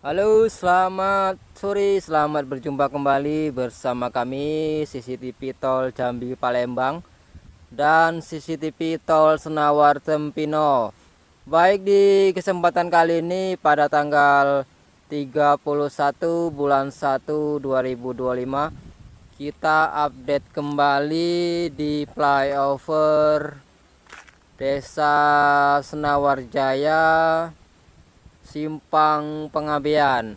Halo, selamat sore, selamat berjumpa kembali bersama kami CCTV Tol Jambi Palembang dan CCTV Tol Senawar Tempino. Baik, di kesempatan kali ini pada tanggal 31 bulan 1 2025 kita update kembali di flyover Desa Senawar Jaya Simpang Pengabean.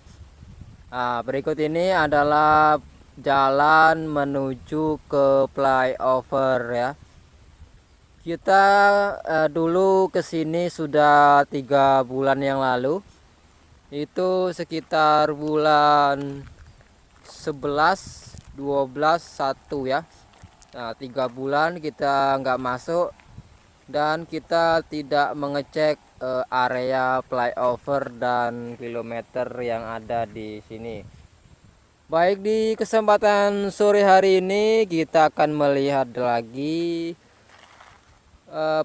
Nah, berikut ini adalah jalan menuju ke flyover ya. Kita dulu ke sini sudah 3 bulan yang lalu. Itu sekitar bulan 11, 12, 1 ya. Nah, 3 bulan kita nggak masuk dan kita tidak mengecek area flyover dan kilometer yang ada di sini. Baik, di kesempatan sore hari ini kita akan melihat lagi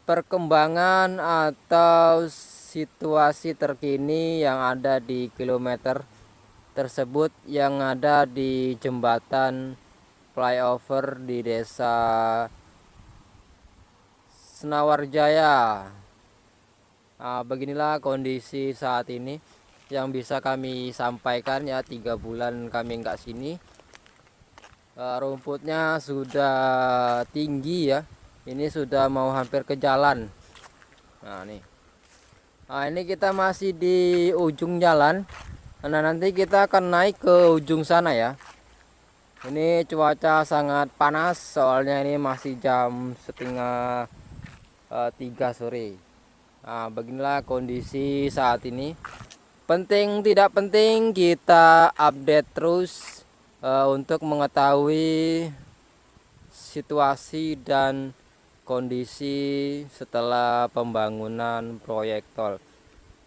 perkembangan atau situasi terkini yang ada di kilometer tersebut yang ada di jembatan flyover di Desa Senawar Jaya. Nah, beginilah kondisi saat ini yang bisa kami sampaikan ya. 3 bulan kami nggak sini. Rumputnya sudah tinggi ya. Ini sudah mau hampir ke jalan. Nah, nih. Nah, ini kita masih di ujung jalan. Nah, nanti kita akan naik ke ujung sana ya. Ini cuaca sangat panas soalnya ini masih jam setengah 3 sore. Nah, beginilah kondisi saat ini. Penting tidak penting kita update terus untuk mengetahui situasi dan kondisi setelah pembangunan proyek tol.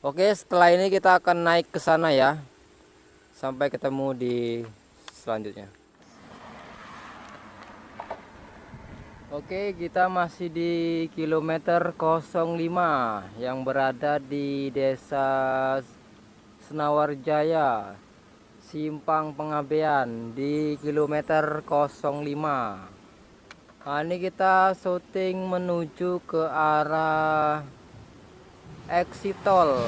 Oke, setelah ini kita akan naik ke sana ya. Sampai ketemu di selanjutnya. Oke, kita masih di kilometer 05 yang berada di Desa Senawar Jaya, Simpang Pengabean di kilometer 05. Nah, ini kita syuting menuju ke arah exit tol.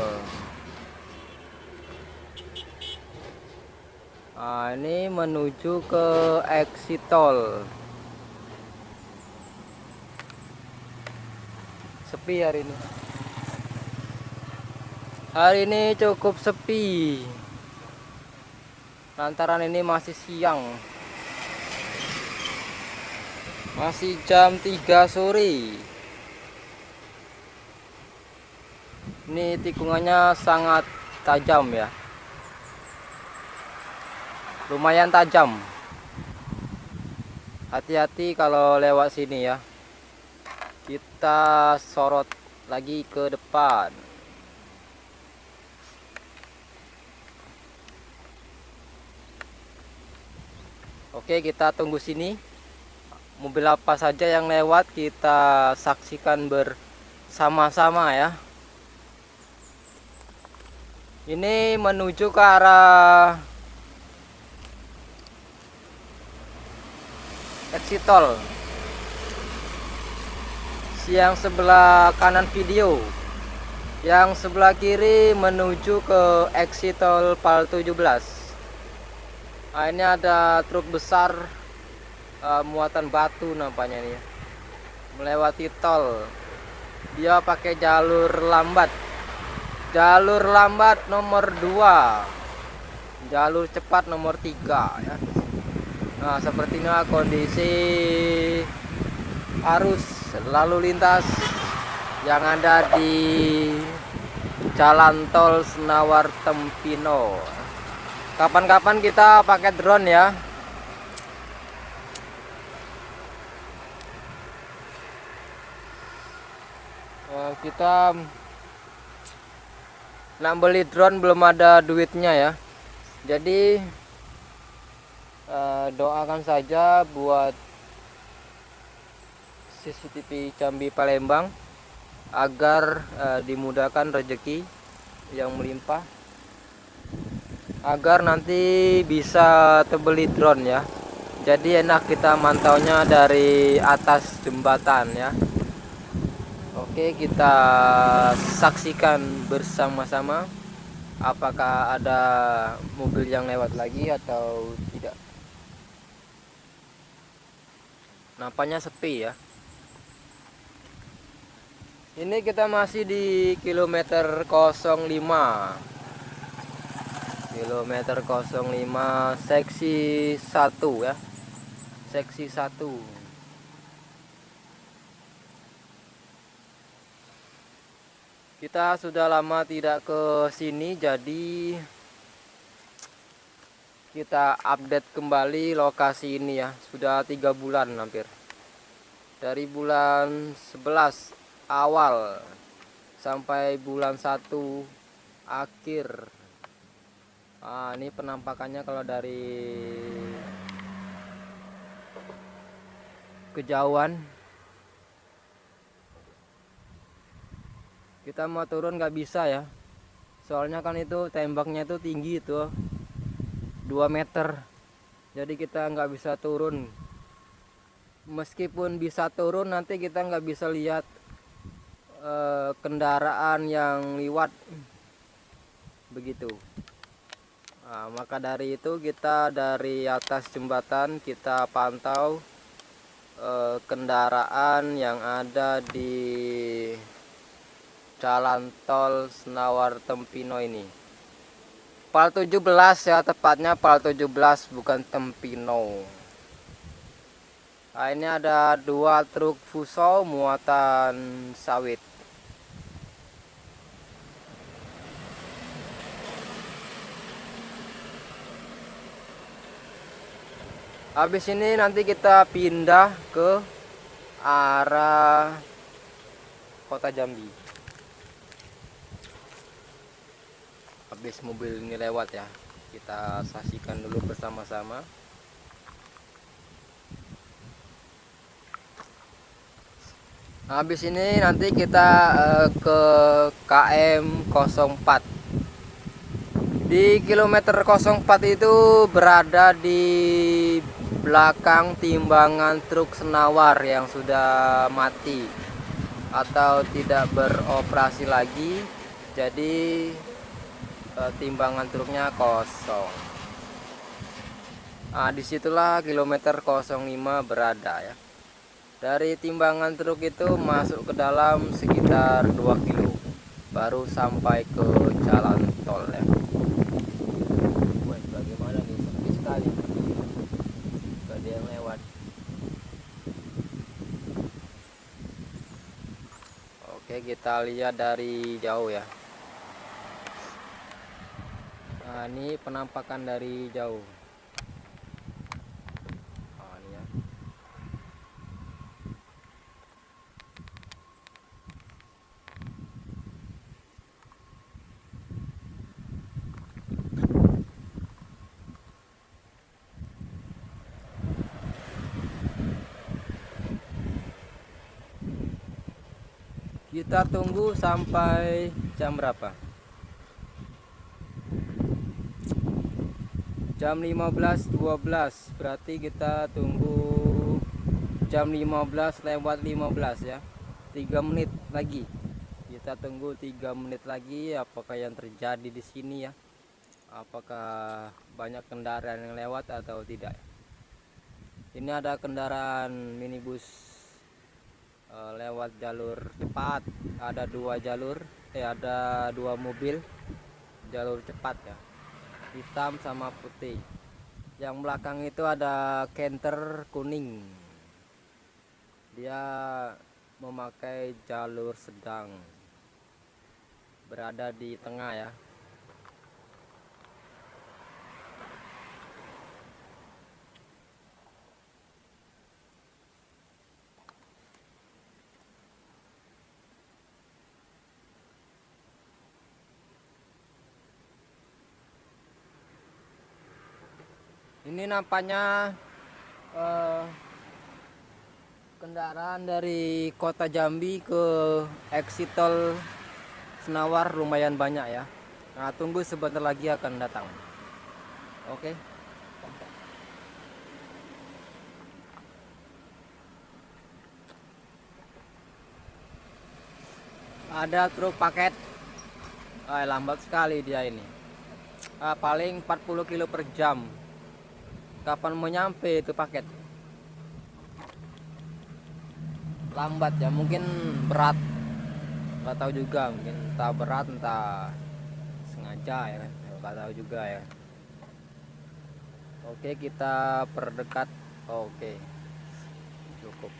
Nah, ini menuju ke exit tol. Sepi hari ini. Hari ini cukup sepi. Lantaran ini masih siang. Masih jam 3 sore. Ini tikungannya sangat tajam ya. Lumayan tajam. Hati-hati kalau lewat sini ya. Kita sorot lagi ke depan. Oke, kita tunggu sini. Mobil apa saja yang lewat kita saksikan bersama-sama ya. Ini menuju ke arah exit tol. Yang sebelah kanan video, yang sebelah kiri menuju ke exit tol Pal 17. Nah, ini ada truk besar muatan batu nampaknya nih, melewati tol. Dia pakai jalur lambat nomor 2, jalur cepat nomor 3 ya. Nah, seperti inilah kondisi arus lalu lintas yang ada di jalan tol Senawar Tempino. Kapan-kapan kita pakai drone ya. Kita nak beli drone belum ada duitnya ya. Jadi doakan saja buat CCTV Jambi Palembang agar dimudahkan rezeki yang melimpah agar nanti bisa terbeli drone ya. Jadi enak kita mantaunya dari atas jembatan ya. Oke, kita saksikan bersama-sama apakah ada mobil yang lewat lagi atau tidak. Nampaknya sepi ya. Ini kita masih di kilometer 05. Kilometer 05 seksi 1 ya. Seksi 1. Kita sudah lama tidak ke sini, jadi kita update kembali lokasi ini ya. Sudah 3 bulan hampir. Dari bulan 11 awal sampai bulan 1 akhir. Ini penampakannya kalau dari kejauhan. Kita mau turun nggak bisa ya, soalnya kan itu tembaknya itu tinggi itu 2 meter, jadi kita nggak bisa turun. Meskipun bisa turun, nanti kita nggak bisa lihat kendaraan yang lewat begitu. Maka dari itu kita dari atas jembatan kita pantau kendaraan yang ada di Jalan Tol Senawar Tempino ini. Pal 17 ya, tepatnya Pal 17 bukan Tempino. Ini ada 2 truk fuso muatan sawit. Habis ini nanti kita pindah ke arah Kota Jambi. Habis mobil ini lewat ya, kita saksikan dulu bersama-sama. Habis ini nanti kita ke KM 04. Di kilometer 04 itu berada di belakang timbangan truk Senawar yang sudah mati atau tidak beroperasi lagi. Jadi timbangan truknya kosong. Disitulah kilometer 05 berada ya. Dari timbangan truk itu masuk ke dalam sekitar 2 kilo baru sampai ke jalan tol ya. Wah, bagaimana nih, sepi sekali, gak ada yang lewat. Oke, kita lihat dari jauh ya. Ini penampakan dari jauh. Ini ya. Kita tunggu sampai jam berapa? Jam 15.12, berarti kita tunggu jam 15:15 ya. 3 menit lagi. Kita tunggu 3 menit lagi, apakah yang terjadi di sini ya? Apakah banyak kendaraan yang lewat atau tidak? Ini ada kendaraan minibus lewat jalur cepat. Ada 2 jalur, ada 2 mobil jalur cepat ya. Hitam sama putih. Yang belakang itu ada Canter kuning. Dia memakai jalur sedang. Berada di tengah ya. Ini nampaknya kendaraan dari Kota Jambi ke exit tol Senawar lumayan banyak ya. Tunggu sebentar lagi akan datang. Oke. Ada truk paket. Lambat sekali dia ini. Paling 40 kilo per jam. Kapan mau nyampe itu paket? Lambat ya, mungkin berat. Nggak tahu juga, mungkin entah berat entah sengaja ya kan. Nggak tahu juga ya. Oke, kita perdekat. Oke, cukup.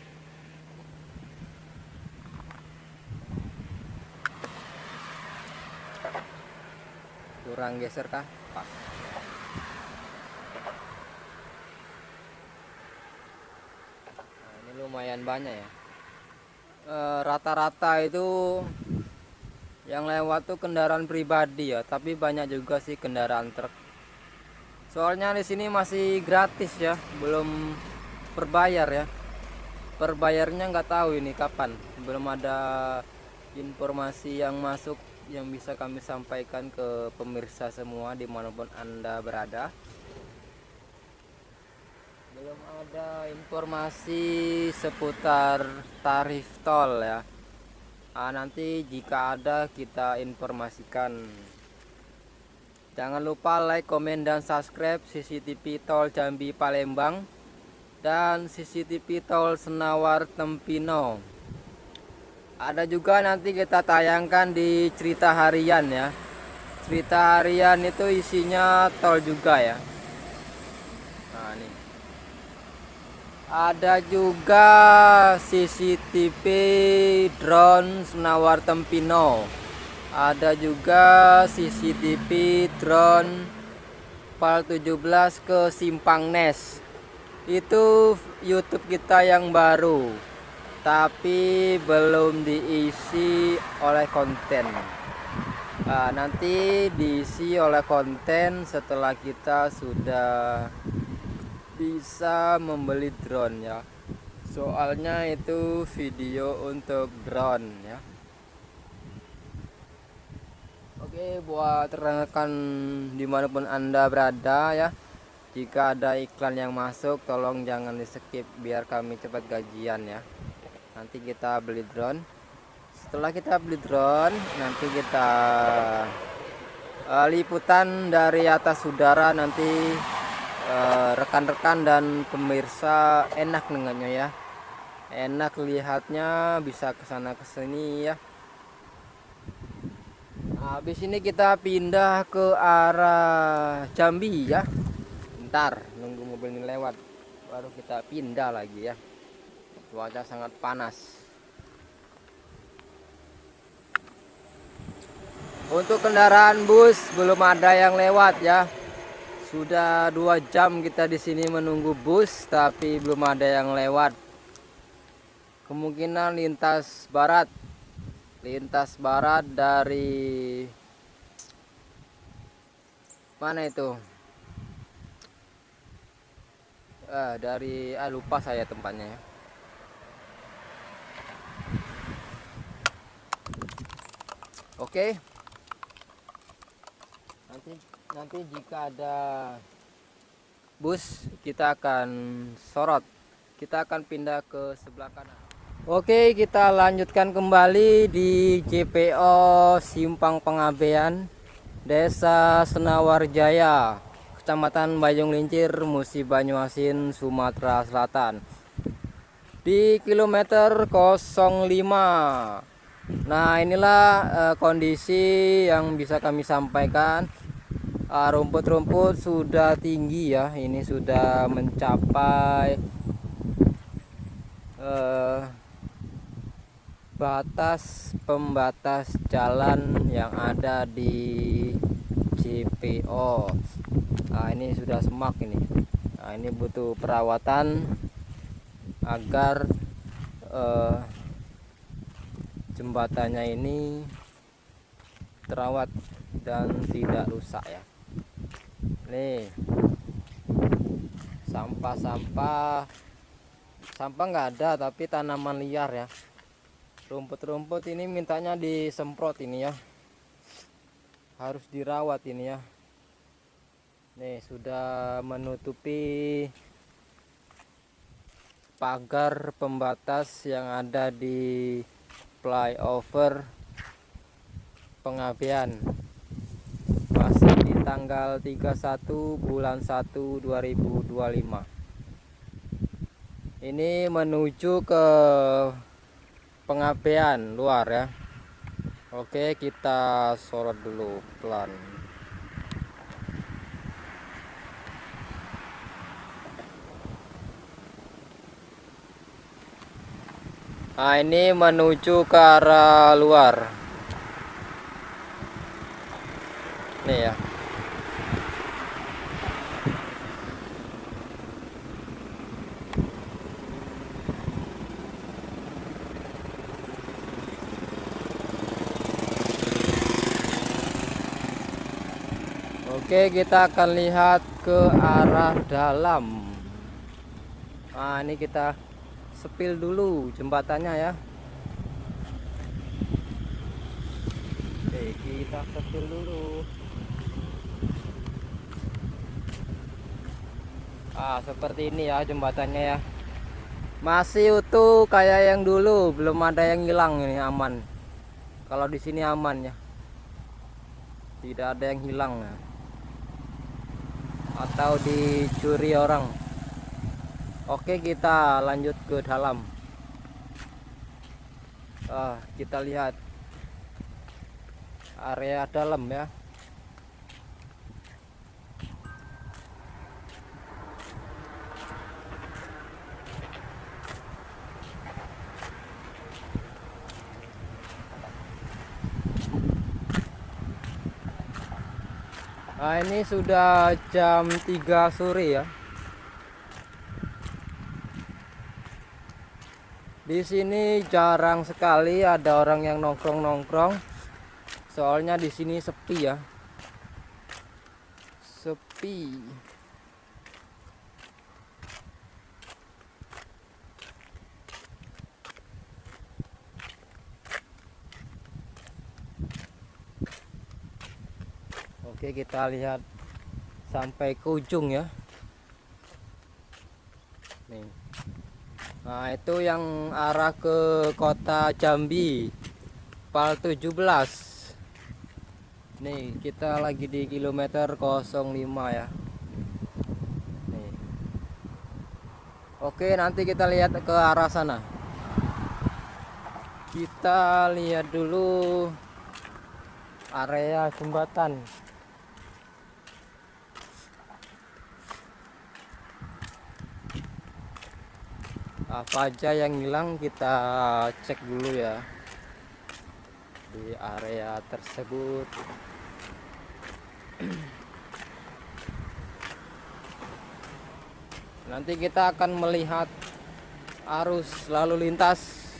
Kurang geser kah? Pas. Nah, ini lumayan banyak ya. Rata-rata itu yang lewat tuh kendaraan pribadi ya, tapi banyak juga sih kendaraan truk. Soalnya di sini masih gratis ya, belum berbayar ya. Perbayarnya nggak tahu ini kapan, belum ada informasi yang masuk yang bisa kami sampaikan ke pemirsa semua dimanapun Anda berada. Belum ada informasi seputar tarif tol ya. Nanti jika ada kita informasikan. Jangan lupa like, komen, dan subscribe CCTV Tol Jambi Palembang dan CCTV Tol Senawar Tempino. Ada juga nanti kita tayangkan di cerita harian ya. Cerita harian itu isinya tol juga ya. Nah, nih. Ada juga CCTV drone Senawar Tempino. Ada juga CCTV drone PAL 17 ke Simpang Nes. Itu YouTube kita yang baru, tapi belum diisi oleh konten. Nanti diisi oleh konten setelah kita sudah bisa membeli drone ya. Soalnya itu video untuk drone ya. Oke, buat rekan dimanapun Anda berada ya, jika ada iklan yang masuk tolong jangan di skip biar kami cepat gajian ya. Nanti kita beli drone. Setelah kita beli drone, nanti kita liputan dari atas udara. Nanti rekan-rekan dan pemirsa enak dengannya ya, enak lihatnya, bisa kesana kesini ya. Habis ini kita pindah ke arah Jambi ya. Bentar nunggu mobil ini lewat baru kita pindah lagi ya. Cuaca sangat panas. Untuk kendaraan bus belum ada yang lewat ya. Sudah 2 jam kita di sini menunggu bus tapi belum ada yang lewat. Kemungkinan lintas barat dari mana itu? Lupa saya tempatnya ya. Oke. Nanti jika ada bus kita akan sorot. Kita akan pindah ke sebelah kanan. Oke, kita lanjutkan kembali di JPO Simpang Pengabean, Desa Senawar Jaya, Kecamatan Bajong Lincir, Musi Banyuasin, Sumatera Selatan. Di kilometer 05. Nah, inilah kondisi yang bisa kami sampaikan. Rumput-rumput sudah tinggi ya, ini sudah mencapai batas pembatas jalan yang ada di JPO. Nah, ini sudah semak ini. Nah, ini butuh perawatan agar jembatannya ini terawat dan tidak rusak ya. Nih sampah nggak ada tapi tanaman liar ya. Rumput-rumput ini mintanya disemprot ini ya, harus dirawat ini ya. Nih sudah menutupi pagar pembatas yang ada di flyover Pengabean. Masih di tanggal 31 bulan 1 2025. Ini menuju ke Pengabean luar ya. Oke, kita sorot dulu pelan. Nah, ini menuju ke arah luar. Nih ya. Oke, kita akan lihat ke arah dalam. Nah, ini kita sepil dulu jembatannya ya. Oke, kita sepil dulu. Seperti ini ya jembatannya ya. Masih utuh kayak yang dulu, belum ada yang hilang, ini aman. Kalau di sini aman ya. Tidak ada yang hilang ya. Atau dicuri orang. Oke, kita lanjut ke dalam. Kita lihat area dalam ya. Nah, ini sudah jam 3 sore ya. Di sini jarang sekali ada orang yang nongkrong-nongkrong. Soalnya di sini sepi ya. Sepi. Oke, kita lihat sampai ke ujung ya. Nih. Nah, itu yang arah ke kota Jambi, Pal 17. Nih, kita lagi di kilometer 05 ya. Nih. Oke, nanti kita lihat ke arah sana. Kita lihat dulu area jembatan. Apa aja yang hilang kita cek dulu ya di area tersebut. Nanti kita akan melihat arus lalu lintas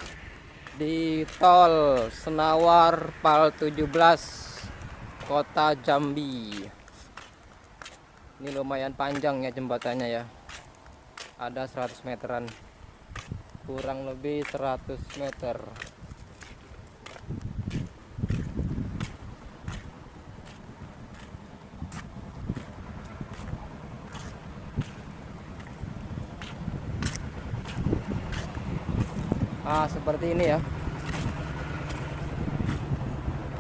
di tol Senawar Pal 17 Kota Jambi. Ini lumayan panjang ya jembatannya ya. Ada 100 meteran. Kurang lebih 100 meter. Seperti ini ya.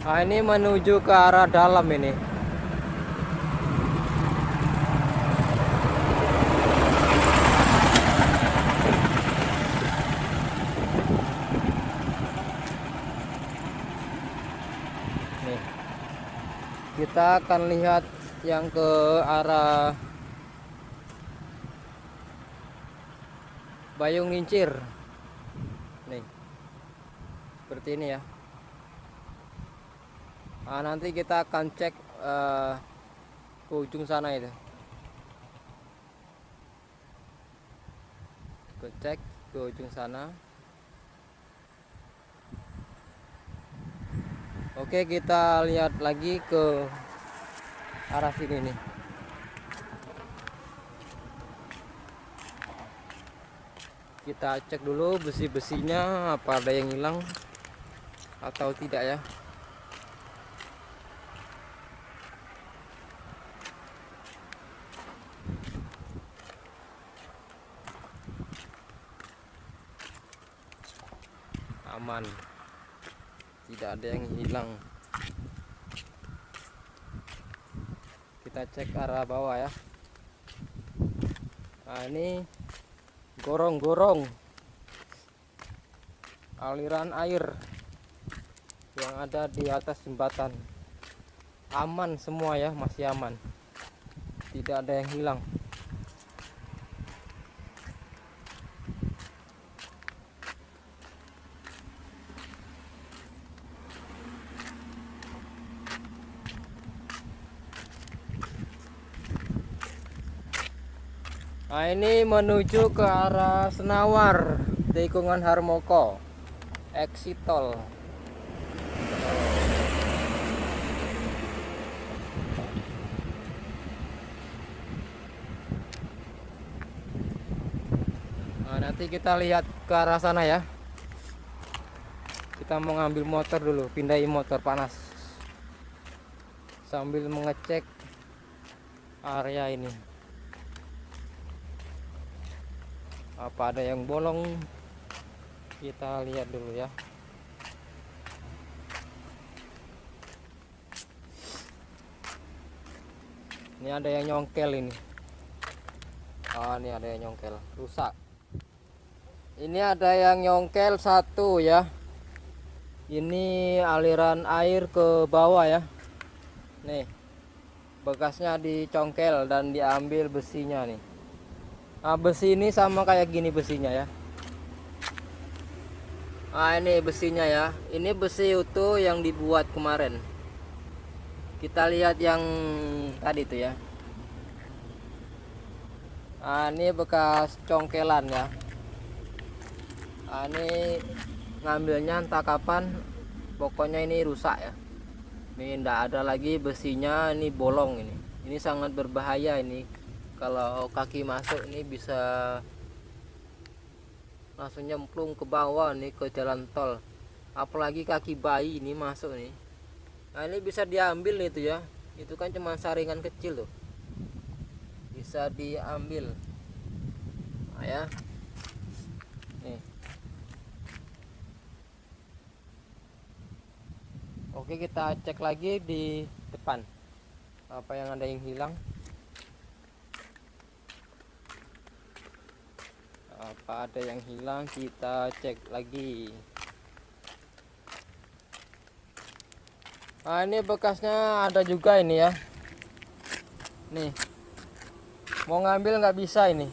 Ini menuju ke arah dalam ini. Nih. Kita akan lihat yang ke arah Bayung Ngincir. Nih. Seperti ini ya. Nanti kita akan cek ke ujung sana itu. Kita cek ke ujung sana. Oke, kita lihat lagi ke arah sini nih. Kita cek dulu besi-besinya apa ada yang hilang atau tidak ya. aman, tidak ada yang hilang. Kita cek arah bawah ya. Nah, ini gorong-gorong aliran air yang ada di atas jembatan. Aman semua ya, masih aman, tidak ada yang hilang. Nah, ini menuju ke arah Senawar, tikungan Harmoko, exit tol. Nah, nanti kita lihat ke arah sana ya. Kita mau ngambil motor dulu, pindahin motor panas, sambil mengecek area ini. Apa ada yang bolong, kita lihat dulu ya. Ini ada yang nyongkel ini. Ini ada yang nyongkel, rusak. Ini ada yang nyongkel satu ya. Ini aliran air ke bawah ya. Nih, bekasnya dicongkel dan diambil besinya nih. Nah, besi ini sama kayak gini besinya ya. Nah, ini besinya ya. Ini besi utuh yang dibuat kemarin. Kita lihat yang tadi itu ya. Nah, ini bekas congkelan ya. Nah, ini ngambilnya entah kapan, pokoknya ini rusak ya. Ini enggak ada lagi besinya, ini bolong ini. Ini sangat berbahaya ini. Kalau kaki masuk ini bisa langsung nyemplung ke bawah nih, ke jalan tol. Apalagi kaki bayi ini masuk nih. Nah, ini bisa diambil itu ya. Itu kan cuma saringan kecil tuh. Bisa diambil. Nah, ya. Nih. Oke, kita cek lagi di depan. Apa yang ada yang hilang? Apa ada yang hilang, kita cek lagi. Nah, ini bekasnya ada juga ini ya. Nih, mau ngambil nggak bisa ini.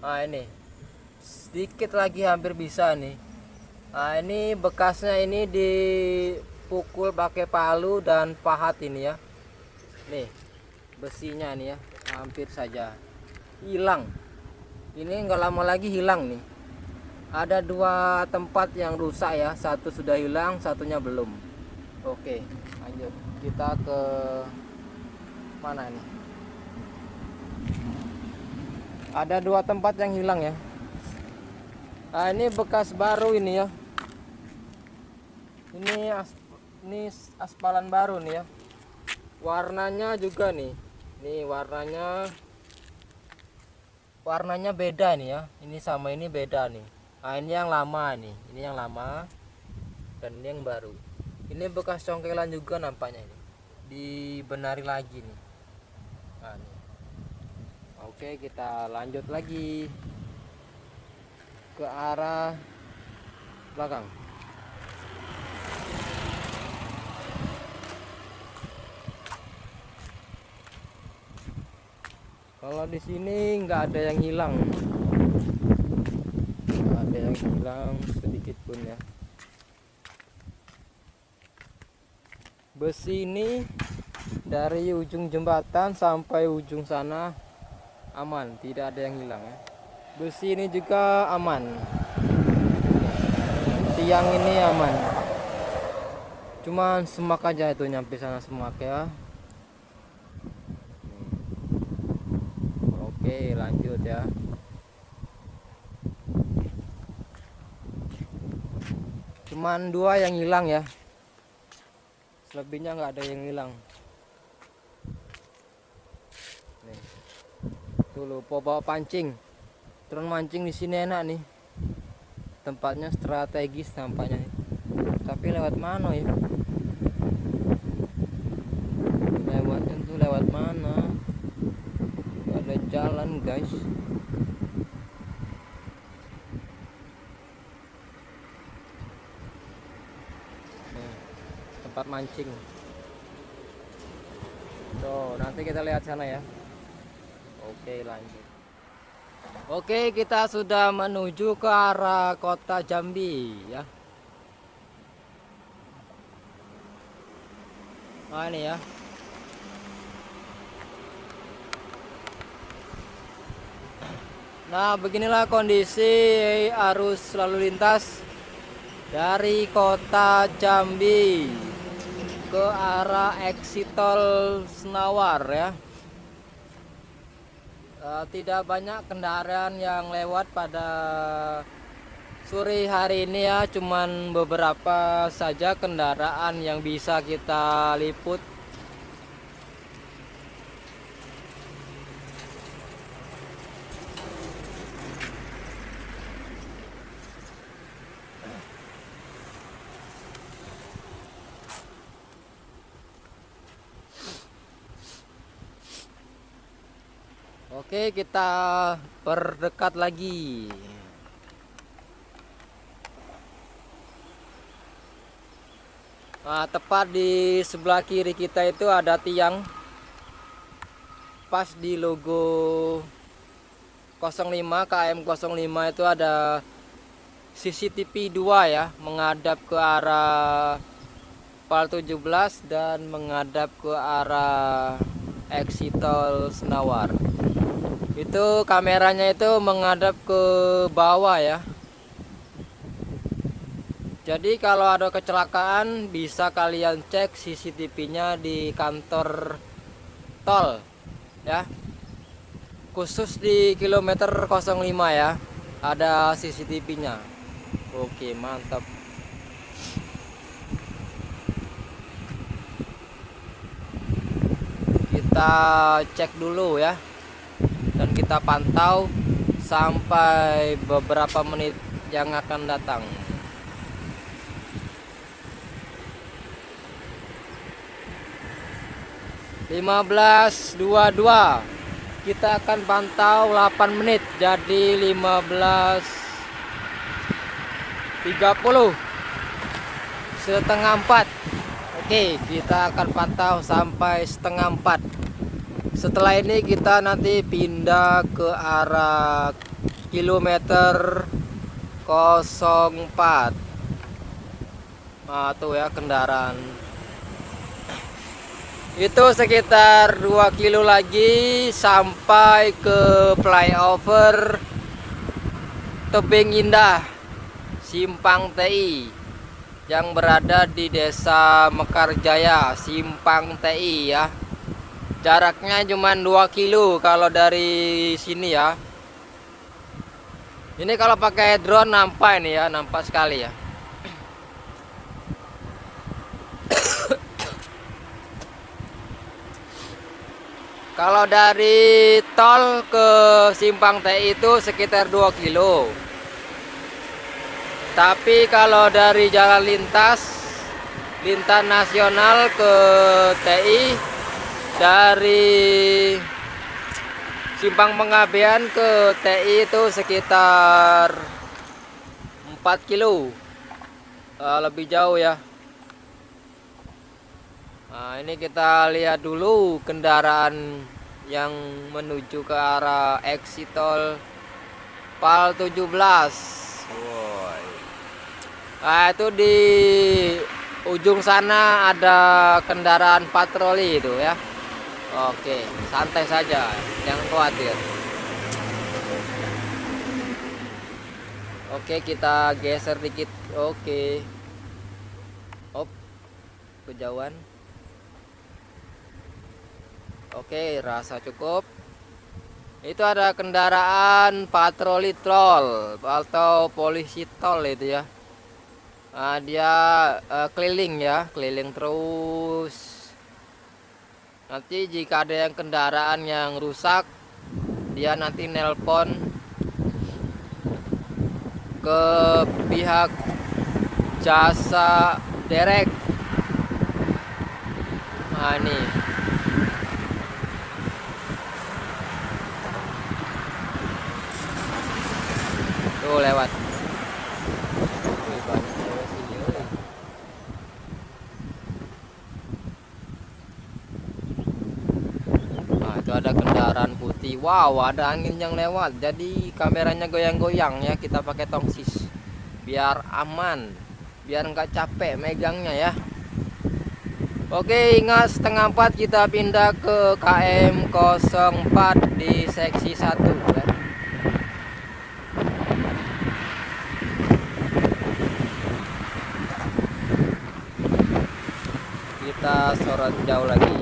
Nah, ini sedikit lagi hampir bisa nih. Nah, ini bekasnya ini dipukul pakai palu dan pahat ini ya. Nih, besinya nih ya, hampir saja hilang. Ini nggak lama lagi hilang nih. Ada dua tempat yang rusak ya, satu sudah hilang, satunya belum. Oke, lanjut kita ke mana nih. Ada dua tempat yang hilang ya. Nah, ini bekas baru ini ya. Ini aspalan baru nih ya. Warnanya juga nih. Ini warnanya beda nih ya. Ini sama ini beda nih. Nah, ini yang lama nih. Ini yang lama dan ini yang baru. Ini bekas congkelan juga nampaknya ini. Dibenari lagi nih. Nah, nih. Oke, kita lanjut lagi ke arah belakang. Kalau di sini nggak ada yang hilang, nggak ada yang hilang sedikit pun ya. Besi ini dari ujung jembatan sampai ujung sana aman, tidak ada yang hilang ya. Besi ini juga aman, tiang ini aman, cuman semak aja itu, nyampe sana semak ya. Oke, lanjut ya. Cuman dua yang hilang ya, selebihnya nggak ada yang hilang. Nih, tuh lupa bawa pancing. Drone mancing di sini enak nih. Tempatnya strategis nampaknya nih. Tapi lewat mana ya? Lewatnya tuh lewat mana? Gak ada jalan guys. Nah, tempat mancing. Tuh, nanti kita lihat sana ya. Oke, lanjut. Oke, kita sudah menuju ke arah kota Jambi ya. Nah, ini ya. Nah, beginilah kondisi arus lalu lintas dari kota Jambi ke arah exit tol Senawar ya. Tidak banyak kendaraan yang lewat pada sore hari ini ya, cuman beberapa saja kendaraan yang bisa kita liput. Oke, kita perdekat lagi. Nah, tepat di sebelah kiri kita itu ada tiang. Pas di logo 05 KM 05 itu ada CCTV 2 ya, menghadap ke arah PAL 17 dan menghadap ke arah exit tol Senawar. Itu kameranya itu menghadap ke bawah ya. Jadi kalau ada kecelakaan bisa kalian cek CCTV-nya di kantor tol ya. Khusus di kilometer 05 ya. Ada CCTV-nya. Oke, mantap. Kita cek dulu ya. Dan kita pantau sampai beberapa menit yang akan datang. Lima 22 kita akan pantau 8 menit jadi 15.30 setengah 4. Oke, kita akan pantau sampai setengah 4. Setelah ini kita nanti pindah ke arah kilometer 04. Nah, tuh ya kendaraan. Itu sekitar 2 kilo lagi sampai ke flyover Tebing Indah Simpang TI yang berada di Desa Mekarjaya Simpang TI ya. Jaraknya cuma 2 kilo kalau dari sini ya. Ini kalau pakai drone nampak ini ya, nampak sekali ya. Kalau dari tol ke Simpang TI itu sekitar 2 kilo. Tapi kalau dari jalan lintas nasional ke TI dari Simpang Pengabdian ke TI itu sekitar 4 kilo. Lebih jauh ya. Nah, ini kita lihat dulu kendaraan yang menuju ke arah exit tol PAL 17. Wow. Nah, itu di ujung sana ada kendaraan patroli itu ya. Oke, santai saja, jangan khawatir. Oke, kita geser dikit. Oke. Op, kejauhan. Oke, rasa cukup. Itu ada kendaraan patroli tol atau polisi tol itu ya. Nah, dia keliling ya, keliling terus. Nanti jika ada yang kendaraan yang rusak, dia nanti nelpon ke pihak jasa derek. Nah ini tuh lewat. Wih, banyak cewek sini, wih. Nah itu ada kendaraan putih. Wow, ada angin yang lewat, jadi kameranya goyang-goyang ya. Kita pakai tongsis biar aman, biar nggak capek megangnya ya. Oke, ingat setengah 4 kita pindah ke KM 04 di seksi 1 ya. Kita sorot jauh lagi.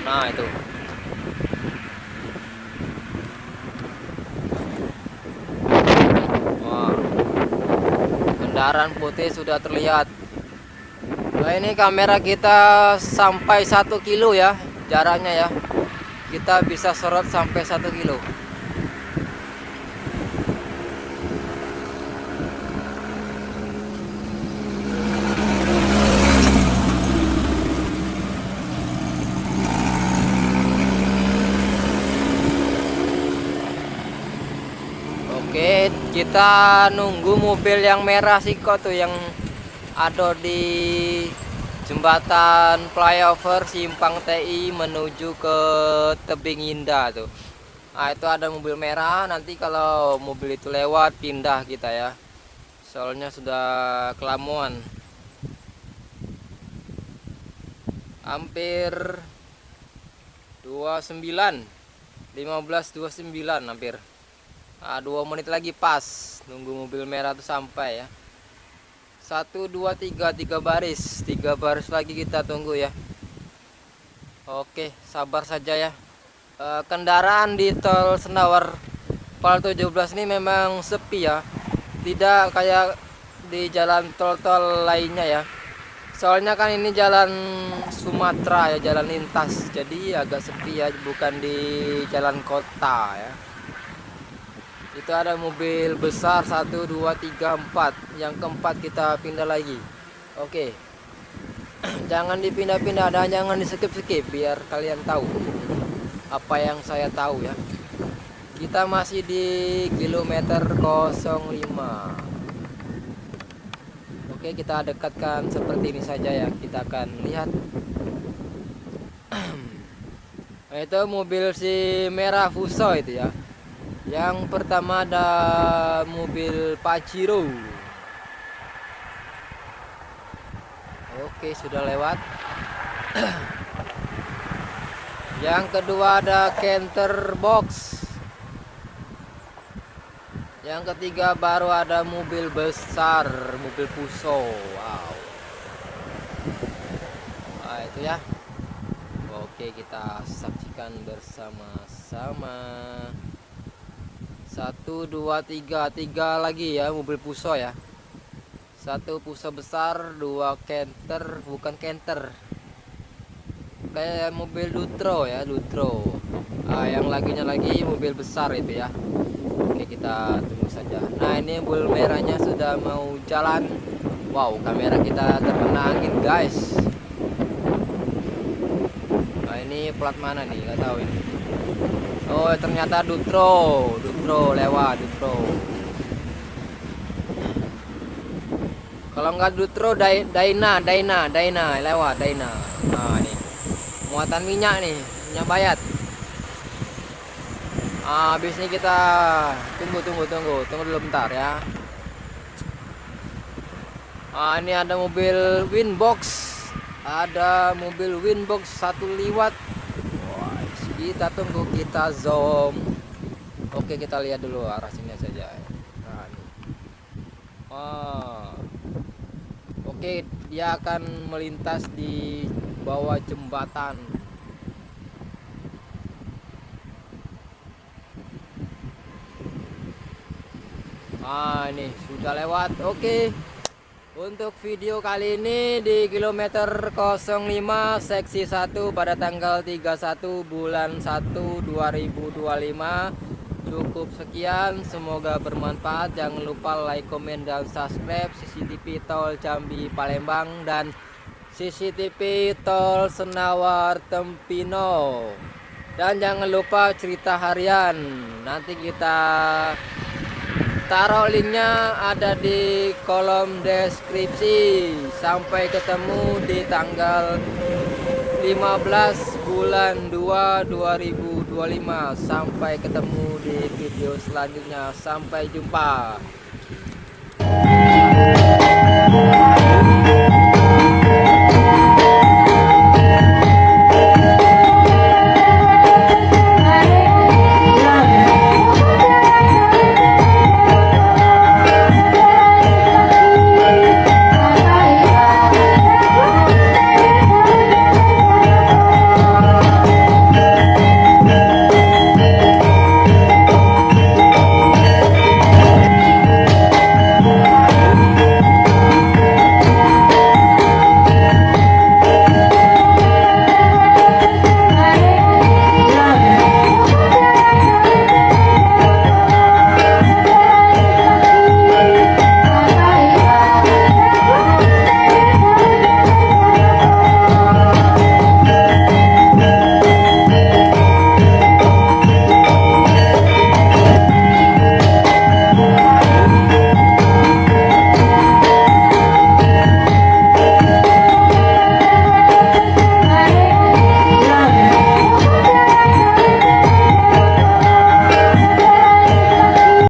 Nah itu. Wah, kendaraan putih sudah terlihat. Nah ini kamera kita sampai 1 kilo ya jaraknya ya. Kita bisa sorot sampai 1 kilo. Oke, kita nunggu mobil yang merah sih kok tuh, yang ada di jembatan flyover Simpang TI menuju ke Tebing Indah tuh. Nah itu ada mobil merah, nanti kalau mobil itu lewat pindah kita ya, soalnya sudah kelamuan. Hampir 29 15:29 hampir. 2 menit lagi pas nunggu mobil merah tuh sampai ya. 1 2 3 baris, 3 baris lagi kita tunggu ya. Oke, sabar saja ya. Kendaraan di tol Senawar Pal 17 ini memang sepi ya, tidak kayak di jalan tol-tol lainnya ya. Soalnya kan ini jalan Sumatera ya, jalan lintas, jadi agak sepi ya, bukan di jalan kota ya. Itu ada mobil besar 1 2 3 4, yang keempat kita pindah lagi. Oke. Jangan dipindah-pindah dan jangan di skip-skip biar kalian tahu apa yang saya tahu ya. Kita masih di kilometer 05. Oke, kita dekatkan seperti ini saja ya. Kita akan lihat. Nah, itu mobil si merah Fuso itu ya. Yang pertama ada mobil Pajero. Oke, sudah lewat. Yang kedua ada Canter Box. Yang ketiga baru ada mobil besar, mobil Fuso. Wow. Nah, itu ya. Oke, kita saksikan bersama-sama. 1 2 3 lagi ya mobil Fuso ya. 1 Fuso besar, 2 Canter, bukan Canter, kayak mobil Dutro ya, Dutro. Yang laginya lagi mobil besar itu ya. Oke, kita tunggu saja. Nah ini mobil merahnya sudah mau jalan. Wow, kamera kita terkena angin guys. Nah ini plat mana nih, nggak tahu ini. Oh ternyata Dutro lewat Dutro. Kalau nggak Dutro, Daina lewat Daina. Nah ini muatan minyak nih, minyak bayat. Habis ini kita tunggu dulu bentar ya. Ini ada mobil Winbox, satu liwat. Wah, kita tunggu, kita zoom. Oke, kita lihat dulu arah sini saja. Nah, ini. Oke, dia akan melintas di bawah jembatan. Ini sudah lewat. Oke. Untuk video kali ini di kilometer 05 seksi 1 pada tanggal 31 bulan 1 2025 Cukup sekian, semoga bermanfaat. Jangan lupa like, komen, dan subscribe CCTV Tol Jambi Palembang dan CCTV Tol Senawar Tempino. Dan jangan lupa cerita harian, nanti kita taruh linknya ada di kolom deskripsi. Sampai ketemu di tanggal 15 bulan 2 2025. Sampai ketemu di video selanjutnya. Sampai jumpa.